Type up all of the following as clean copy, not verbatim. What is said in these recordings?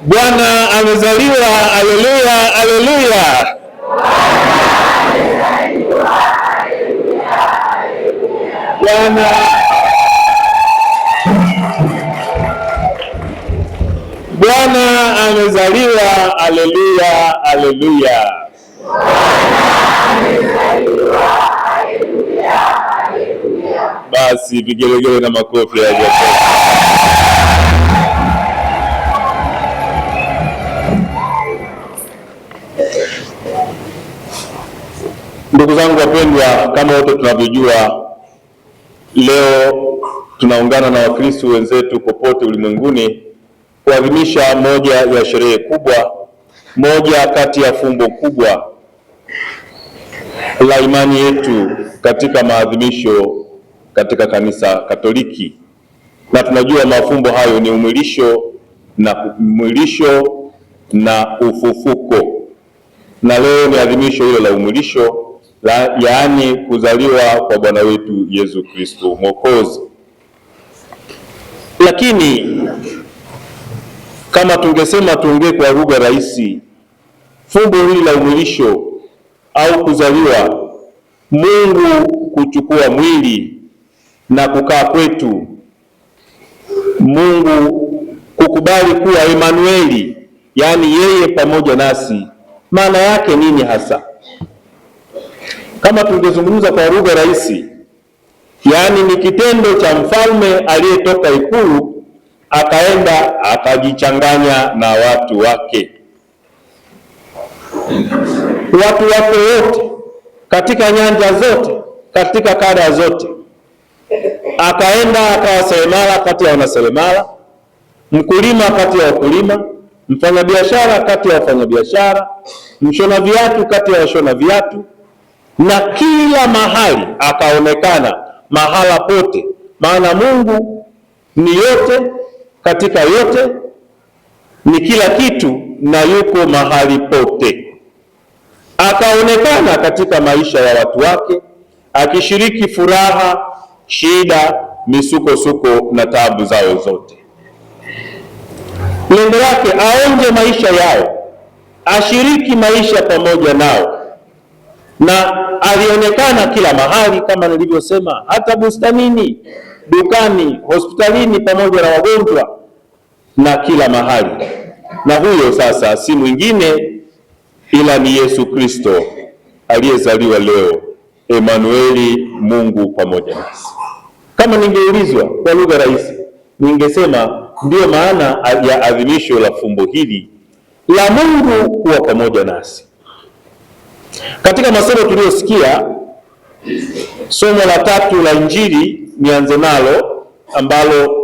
Bwana amezaliwa. Haleluya, haleluya. Bwana amezaliwa. Haleluya, haleluya. Basi vigelegele na makofi ya Yesu. Ndugu zangu wapendwa, kama wote tunavyojua, leo tunaungana na Wakristo wenzetu popote ulimwenguni kuadhimisha moja ya sherehe kubwa, moja kati ya fumbo kubwa la imani yetu katika maadhimisho katika Kanisa Katoliki. Na tunajua mafumbo hayo ni umwilisho na ufufuko. Na leo ni adhimisho hilo la umwilisho, yaani kuzaliwa kwa Bwana wetu Yesu Kristo Mwokozi. Lakini kama tungesema, tuongee kwa lugha rahisi, fumbo hili la umwilisho au kuzaliwa, Mungu kuchukua mwili na kukaa kwetu, Mungu kukubali kuwa Emanueli, yaani yeye pamoja nasi, maana yake nini hasa? Kama tungezungumza kwa lugha rahisi, yaani ni kitendo cha mfalme aliyetoka ikulu akaenda akajichanganya na watu wake. Watu wake wote katika nyanja zote, katika kada zote, akaenda akawa seremala kati ya wanaseremala, mkulima kati ya wakulima, mfanyabiashara kati ya wafanyabiashara, mshona viatu kati ya washona viatu, na kila mahali akaonekana, mahala pote, maana Mungu ni yote katika yote, ni kila kitu na yuko mahali pote. Akaonekana katika maisha ya watu wake, akishiriki furaha, shida, misukosuko na taabu zao zote. Lengo lake aonje maisha yao, ashiriki maisha pamoja nao, na alionekana kila mahali kama nilivyosema, hata bustanini, dukani, hospitalini, pamoja na wagonjwa, na kila mahali. Na huyo sasa si mwingine ila ni Yesu Kristo aliyezaliwa leo, Emanueli, Mungu pamoja nasi. Kama ningeulizwa kwa lugha rahisi, ningesema ndio maana ya adhimisho la fumbo hili la Mungu kuwa pamoja nasi. Katika masomo tuliyosikia, somo la 3 la Injili nianze nalo, ambalo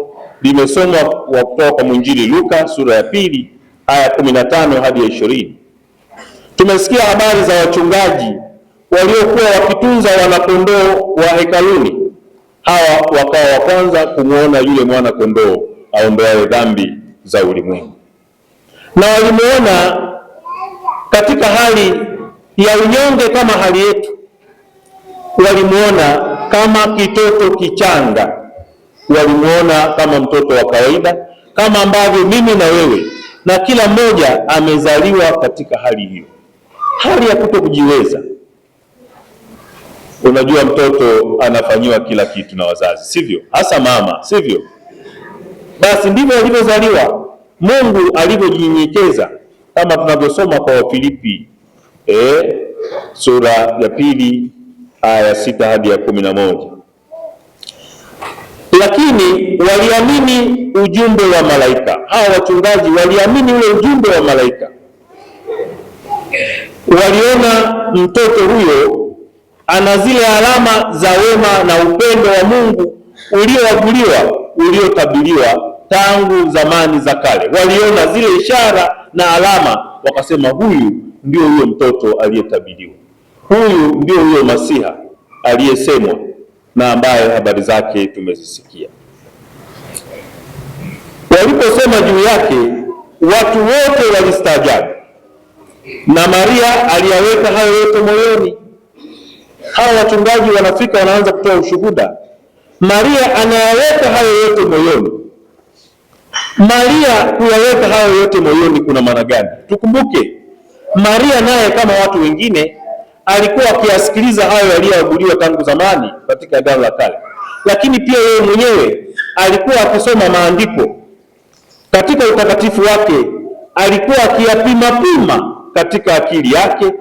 limesomwa kutoka kwa mwinjili Luka sura ya 2 aya 15 hadi 20. Tumesikia habari za wachungaji waliokuwa wakitunza wanakondoo wa hekaluni. Hawa wakawa wa kwanza kumwona yule mwana kondoo aondoaye dhambi za ulimwengu, na walimuona katika hali ya unyonge kama hali yetu. Walimuona kama kitoto kichanga, walimuona kama mtoto wa kawaida, kama ambavyo mimi na wewe na kila mmoja amezaliwa katika hali hiyo, hali ya kutokujiweza. Unajua, mtoto anafanyiwa kila kitu na wazazi, sivyo? Hasa mama, sivyo? Basi ndivyo alivyozaliwa. Mungu alivyojinyenyekeza, kama tunavyosoma kwa Wafilipi sura ya 2 aya 6 hadi ya 11. Lakini waliamini ujumbe wa malaika. Hawa wachungaji waliamini ule ujumbe wa malaika. Waliona mtoto huyo ana zile alama za wema na upendo wa Mungu ulioaguliwa, uliotabiriwa tangu zamani za kale. Waliona zile ishara na alama, wakasema huyu ndio huyo mtoto aliyetabiriwa, huyu ndio huyo Masiha aliyesemwa na ambaye habari zake tumezisikia. Waliposema juu yake, watu wote walistaajabu, na Maria aliyaweka hayo yote moyoni. Hawa wachungaji wanafika, wanaanza kutoa ushuhuda. Maria anayaweka hayo yote moyoni. Maria kuyaweka hayo yote moyoni kuna maana gani? Tukumbuke Maria naye kama watu wengine alikuwa akiyasikiliza hayo yaliyoaguliwa tangu zamani katika Agano la Kale, lakini pia yeye mwenyewe alikuwa akisoma maandiko katika utakatifu wake, alikuwa akiyapima katika akili yake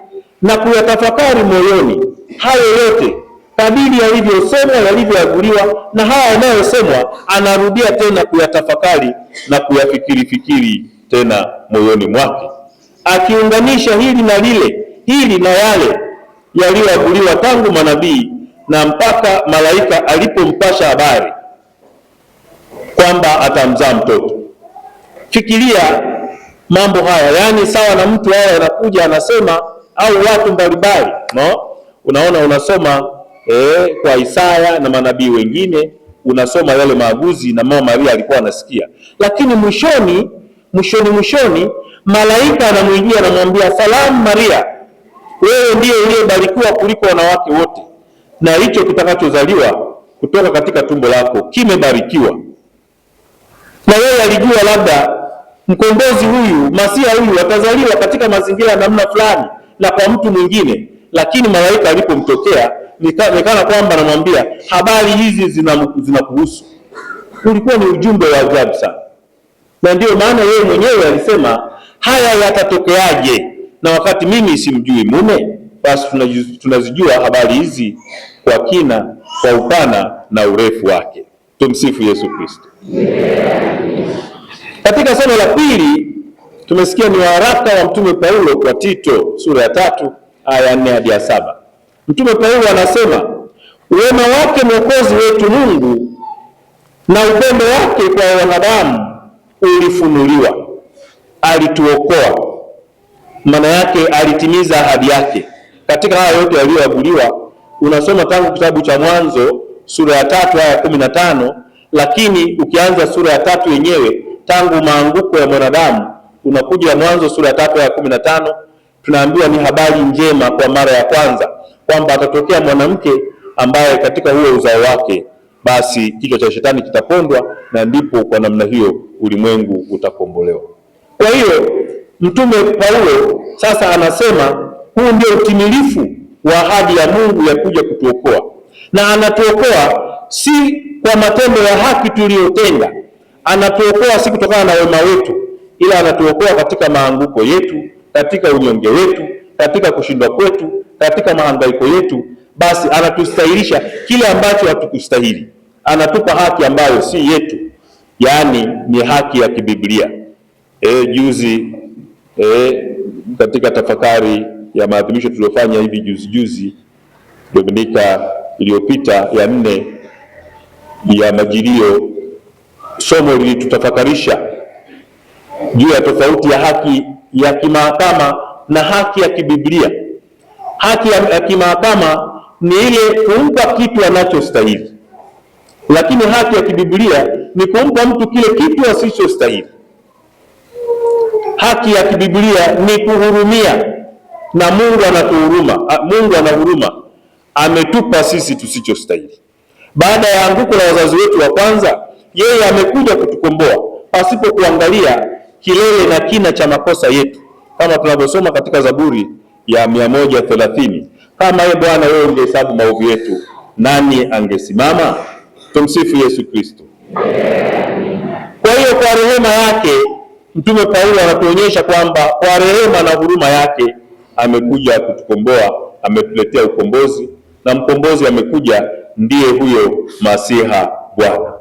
na kuyatafakari moyoni hayo yote kadiri yalivyosemwa, yalivyoaguliwa, na haya yanayosemwa anarudia tena kuyatafakari na kuyafikiri tena moyoni mwake, akiunganisha hili na lile, hili na yale yaliyoaguliwa tangu manabii na mpaka malaika alipompasha habari kwamba atamzaa mtoto. Fikiria mambo haya, yaani sawa na mtu haya anakuja anasema, au watu mbalimbali, no? Unaona, unasoma kwa Isaya na manabii wengine, unasoma yale maaguzi na mama Maria alikuwa anasikia, lakini mwishoni malaika anamwijia, anamwambia, salamu Maria, wewe ndiye uliyebarikiwa kuliko wanawake wote, na hicho kitakachozaliwa kutoka katika tumbo lako kimebarikiwa. Na yeye alijua labda mkombozi huyu, Masia huyu atazaliwa katika mazingira ya namna fulani na kwa mtu mwingine, lakini malaika alipomtokea nikana kwamba anamwambia habari hizi zinakuhusu. Ulikuwa ni ujumbe wa ajabu sana, na ndio maana yeye mwenyewe alisema, haya yatatokeaje na wakati mimi simjui mume? Basi tunazijua habari hizi kwa kina, kwa upana na urefu wake. Tumsifu Yesu Kristo. Katika somo la pili tumesikia ni waraka wa Mtume Paulo kwa Tito sura ya 3 aya 4 hadi 7. Mtume Paulo anasema, wema wake Mwokozi wetu Mungu na upendo wake kwa wanadamu ulifunuliwa. Alituokoa, maana yake alitimiza ahadi yake katika haya yote yaliyoaguliwa. Unasoma tangu kitabu cha Mwanzo sura ya 3 aya 15, lakini ukianza sura ya 3 yenyewe tangu maanguko ya mwanadamu, unakuja Mwanzo sura ya 3 aya 15, tunaambiwa ni habari njema kwa mara ya kwanza kwamba atatokea mwanamke ambaye katika huo uzao wake basi kichwa cha shetani kitapondwa, na ndipo kwa namna hiyo ulimwengu utakombolewa. Kwa hiyo Mtume Paulo sasa anasema huu ndio utimilifu wa ahadi ya Mungu ya kuja kutuokoa, na anatuokoa si kwa matendo ya haki tuliyotenda, anatuokoa si kutokana na wema wetu, ila anatuokoa katika maanguko yetu, katika unyonge wetu, katika kushindwa kwetu, katika mahangaiko yetu. Basi anatustahilisha kile ambacho hatukustahili, anatupa haki ambayo si yetu, yaani ni haki ya kibiblia. Juzi katika tafakari ya maadhimisho tuliyofanya hivi juzi Dominika iliyopita ya 4 ya Majilio, somo lilitutafakarisha juu ya tofauti ya haki ya kimahakama na haki ya kibiblia. Haki ya kimahakama ni ile kumpa kitu anachostahili, lakini haki ya kibiblia ni kumpa mtu kile kitu asichostahili. Haki ya kibiblia ni kuhurumia, na Mungu anatuhuruma. Mungu anahuruma, ametupa sisi tusichostahili. Baada ya anguko la wazazi wetu wa kwanza, yeye amekuja kutukomboa pasipo kuangalia kilele na kina cha makosa yetu, kama tunavyosoma katika Zaburi ya 130, kama Bwana wewe ungehesabu maovu yetu, nani angesimama? Tumsifu Yesu Kristo. Kwa hiyo kwa rehema yake Mtume Paulo anatuonyesha kwamba kwa rehema na huruma yake amekuja kutukomboa, ametuletea ukombozi, na mkombozi amekuja, ndiye huyo Masiha Bwana.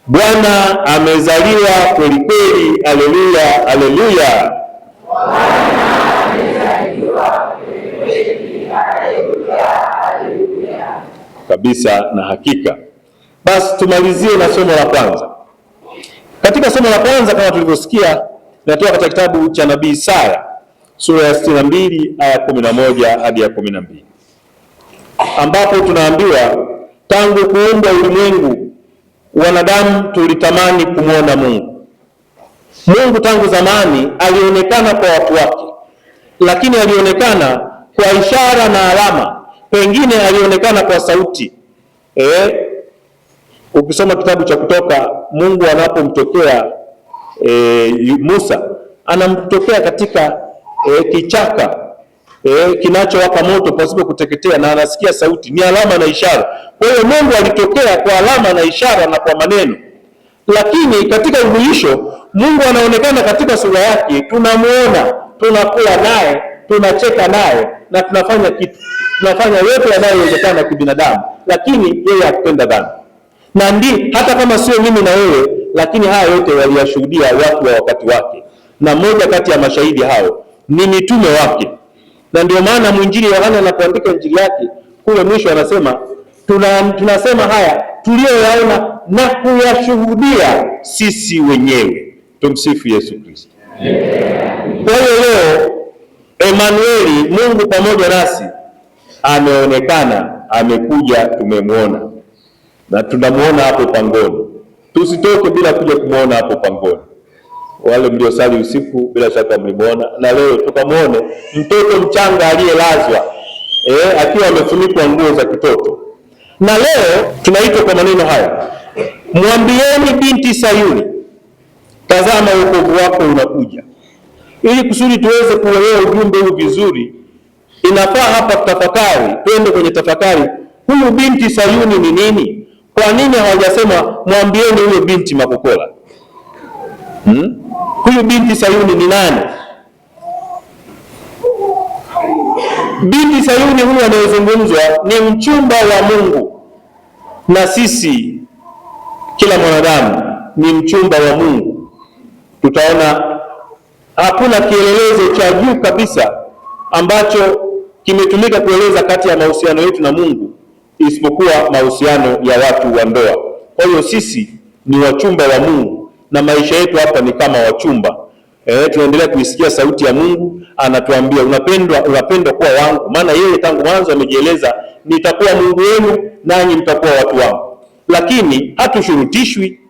Bwana amezaliwa kweli kweli. Haleluya, haleluya. Bwana amezaliwa kweli kweli. Haleluya, haleluya. Kabisa na hakika. Basi tumalizie na somo la kwanza. Katika somo la kwanza kama tulivyosikia, linatoka katika kitabu cha nabii Isaya sura ya 62 aya 11 hadi ya 12, ambapo tunaambiwa tangu kuumbwa ulimwengu wanadamu tulitamani kumwona Mungu. Mungu tangu zamani alionekana kwa watu wake, lakini alionekana kwa ishara na alama, pengine alionekana kwa sauti. Ukisoma kitabu cha Kutoka, Mungu anapomtokea Musa anamtokea katika kichaka kinachowaka moto pasipo kuteketea, na anasikia sauti, ni alama na ishara. Kwa hiyo Mungu alitokea kwa alama na ishara na kwa maneno, lakini katika umwilisho Mungu anaonekana katika sura yake, tunamuona, tunakula naye, tunacheka naye na tunafanya yote yanayowezekana kibinadamu, lakini yeye hakupenda dhambi. Na hata kama sio mimi na wewe, lakini haya yote waliyashuhudia watu wa wakati wake, na mmoja kati ya mashahidi hao ni mitume wake. Na ndio maana mwinjili Yohana anapoandika injili yake kule mwisho anasema tunasema haya tuliyoyaona na kuyashuhudia sisi wenyewe. Tumsifu Yesu Kristo. Kwa hiyo leo Emanueli, Mungu pamoja nasi, ameonekana, amekuja, tumemwona na tunamuona hapo pangoni. Tusitoke bila kuja kumuona hapo pangoni. Wale mliosali usiku bila shaka mlimuona, na leo tukamwone mtoto mchanga aliyelazwa akiwa amefunikwa nguo za kitoto. Na leo tunaitwa kwa maneno haya, mwambieni binti Sayuni, tazama wokovu wako unakuja. Ili kusudi tuweze kuelewa ujumbe huu vizuri, inafaa hapa tafakari, twende kwenye tafakari. Huyu binti Sayuni ni nini? Kwa nini hawajasema mwambieni huyo binti Makokola? Huyu binti Sayuni ni nani? Binti Sayuni huyu anayezungumzwa ni mchumba wa Mungu, na sisi kila mwanadamu ni mchumba wa Mungu. Tutaona hakuna kielelezo cha juu kabisa ambacho kimetumika kueleza kati ya mahusiano yetu na Mungu isipokuwa mahusiano ya watu wa ndoa. Kwa hiyo sisi ni wachumba wa Mungu na maisha yetu hapa ni kama wachumba. Tunaendelea kuisikia sauti ya Mungu, anatuambia unapendwa kuwa wangu, maana yeye tangu mwanzo amejieleza, nitakuwa Mungu wenu nanyi mtakuwa watu wangu. Lakini hatushurutishwi.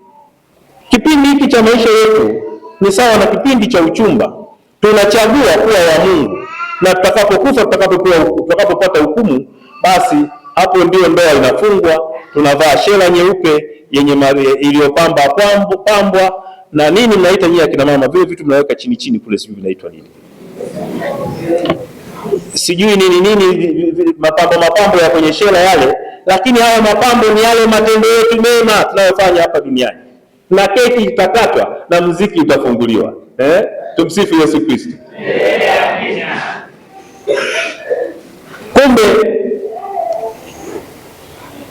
Kipindi hiki cha maisha yetu ni sawa na kipindi cha uchumba. Tunachagua kuwa wa Mungu, na tutakapokufa, tutakapopata hukumu, basi hapo ndio ndoa inafungwa. Tunavaa shela nyeupe yenye iliyopambwa na nini mnaita nyinyi akina mama, vile vitu mnaweka chini chini kule, sijui vinaitwa nini, sijui nini mapambo ya kwenye shela yale. Lakini haya mapambo ni yale matendo yetu mema tunayofanya hapa duniani, na keki itakatwa na muziki utafunguliwa. Tumsifu Yesu Kristo. Kumbe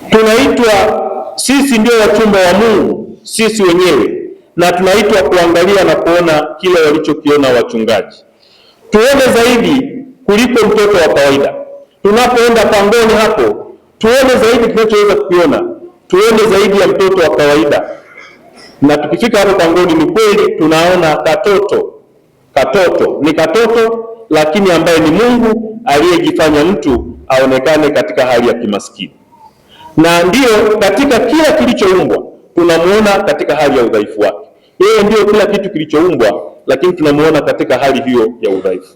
tunaitwa sisi ndio wachumba wa Mungu, sisi wenyewe, na tunaitwa kuangalia na kuona kile walichokiona wachungaji. Tuone zaidi kuliko mtoto wa kawaida. Tunapoenda pangoni hapo, tuone zaidi tunachoweza kukiona, tuone zaidi ya mtoto wa kawaida. Na tukifika hapo pangoni, ni kweli tunaona katoto ni katoto, lakini ambaye ni Mungu aliyejifanya mtu aonekane katika hali ya kimaskini. Na ndiyo katika kila kilichoumbwa tunamuona katika hali ya udhaifu wake. Yeye ndio kila kitu kilichoumbwa, lakini tunamuona katika hali hiyo ya udhaifu.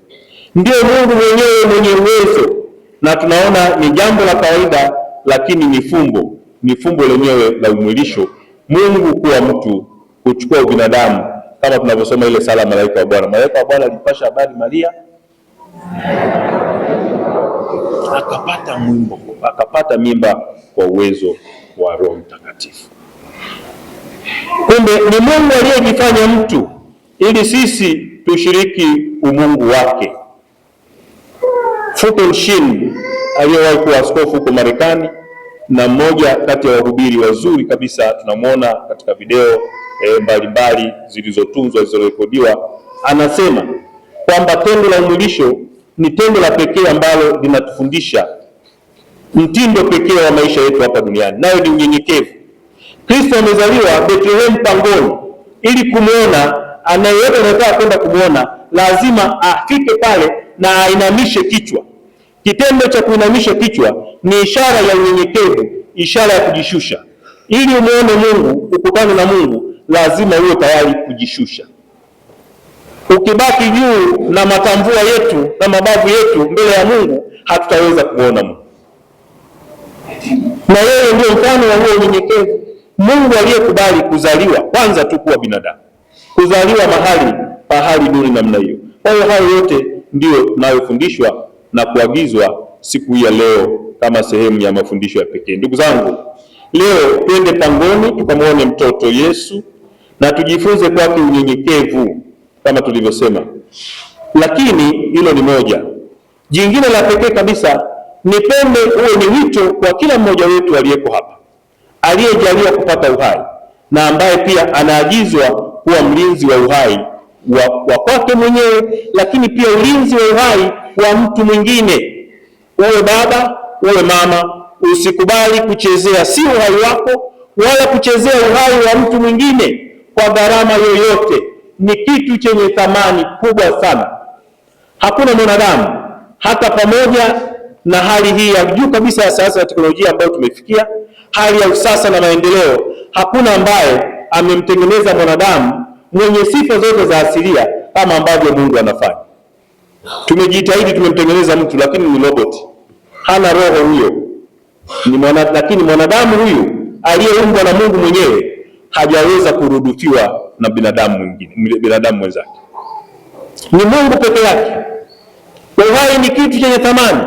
Ndio Mungu mwenyewe mwenye uwezo, na tunaona ni jambo la kawaida, lakini ni fumbo lenyewe la umwilisho. Mungu kuwa mtu, kuchukua ubinadamu, kama tunavyosoma ile sala malaika wa Bwana. Malaika wa Bwana alipasha habari Maria, akapata mimba kwa uwezo wa Roho Mtakatifu. Kumbe ni Mungu aliyejifanya mtu ili sisi tushiriki umungu wake. Fulton Sheen aliyewahi kuwa askofu huko Marekani na mmoja kati ya wahubiri wazuri kabisa, tunamwona katika video mbalimbali zilizotunzwa, zilizorekodiwa, anasema kwamba tendo la umwilisho ni tendo la pekee ambalo linatufundisha mtindo pekee wa maisha yetu hapa duniani, nayo ni unyenyekevu. Kristo amezaliwa Bethlehem pangoni ili kumuona, anayeyote anataka kwenda kumuona lazima afike pale na ainamishe kichwa. Kitendo cha kuinamisha kichwa ni ishara ya unyenyekevu, ishara ya kujishusha. Ili umuone Mungu, ukutane na Mungu, lazima uwe tayari kujishusha. Ukibaki juu na matamvua yetu na mabavu yetu mbele ya Mungu, hatutaweza kuona Mungu. Na yeye ndio mfano wa huo unyenyekevu. Mungu aliyekubali kuzaliwa kwanza tu kuwa binadamu. kuzaliwa pahali duni namna hiyo. Kwa hiyo hayo yote ndio tunayofundishwa na kuagizwa siku hii ya leo kama sehemu ya mafundisho ya pekee. Ndugu zangu, leo twende pangoni tukamwone mtoto Yesu na tujifunze kwake unyenyekevu kama tulivyosema. Lakini hilo ni moja. Jingine la pekee kabisa, nipende uwe ni wito kwa kila mmoja wetu aliyeko hapa, aliyejaliwa kupata uhai na ambaye pia anaagizwa kuwa mlinzi wa uhai wa kwake mwenyewe, lakini pia ulinzi wa uhai wa mtu mwingine. Uwe baba, uwe mama, usikubali kuchezea si uhai wako wala kuchezea uhai wa mtu mwingine kwa gharama yoyote. Ni kitu chenye thamani kubwa sana. Hakuna mwanadamu, hata pamoja na hali hii ya juu kabisa ya sayansi na teknolojia ambayo tumefikia, hali ya usasa na maendeleo, hakuna ambaye amemtengeneza mwanadamu mwenye sifa zote za asilia kama ambavyo Mungu anafanya. Tumejitahidi, tumemtengeneza mtu, lakini ni robot, hana roho huyo. Lakini mwanadamu huyu aliyeumbwa na Mungu mwenyewe hajaweza kurudufiwa na binadamu mwenzake. Ni Mungu peke yake. Uhai ni kitu chenye thamani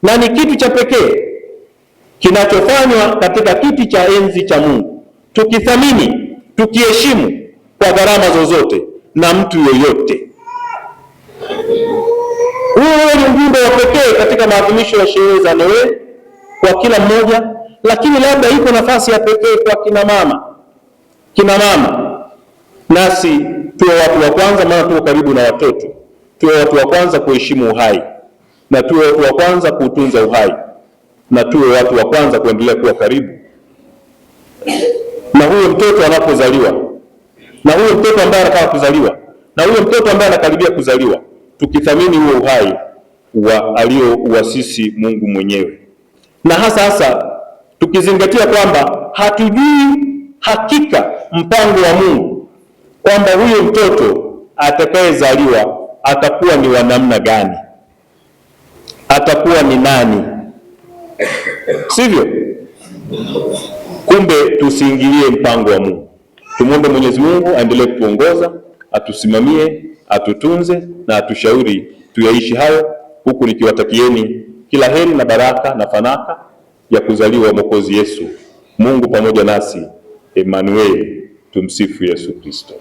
na ni kitu cha pekee kinachofanywa katika kiti cha enzi cha Mungu. Tukithamini, tukiheshimu kwa gharama zozote na mtu yoyote. Huo ni ujumbe wa pekee katika maadhimisho ya sherehe za Noeli kwa kila mmoja, lakini labda iko nafasi ya pekee kwa kina mama. Kina mama, nasi tuwe watu wa kwanza, maana tuko karibu na watoto. Tuwe watu wa kwanza kuheshimu uhai, na tuwe watu wa kwanza kuutunza uhai, na tuwe watu wa kwanza kuendelea kuwa karibu na huyo mtoto anapozaliwa, na huyo mtoto ambaye anataka kuzaliwa, na huyo mtoto ambaye anakaribia kuzaliwa, tukithamini huo uhai aliouasisi Mungu mwenyewe. Na hasa tukizingatia kwamba hatujui hakika mpango wa Mungu kwamba huyo mtoto atakayezaliwa atakuwa ni wa namna gani, atakuwa ni nani, sivyo? Kumbe tusiingilie mpango wa Mungu. Tumwombe Mwenyezi Mungu aendelee kutuongoza, atusimamie, atutunze na atushauri tuyaishi hayo, huku nikiwatakieni kila heri na baraka na fanaka ya kuzaliwa Mwokozi Yesu. Mungu pamoja nasi. Emmanuel. Tumsifu Yesu Kristo.